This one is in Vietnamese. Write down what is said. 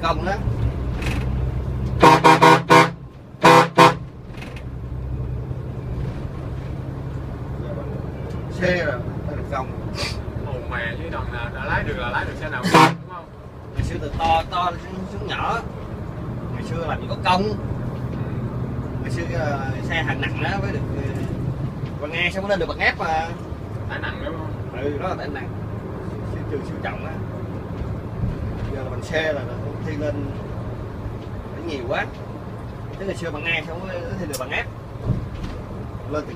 công đó. Xe rồi phải được công. Hồn mè chứ đòn nào đã lái được xe nào đúng không? Ngày xưa từ to xuống nhỏ. Ngày xưa làm gì có công. Ngày xưa xe hạng nặng đó mới được và nghe xong mới lên được bằng ép mà. Tải nặng đúng không? Ừ, đó là tải nặng. Siêu trọng á. Giờ là bằng xe là nó thi lên nhiều quá. Thế ngày xưa bằng nghe xong mới thi được bằng ép. Lên từ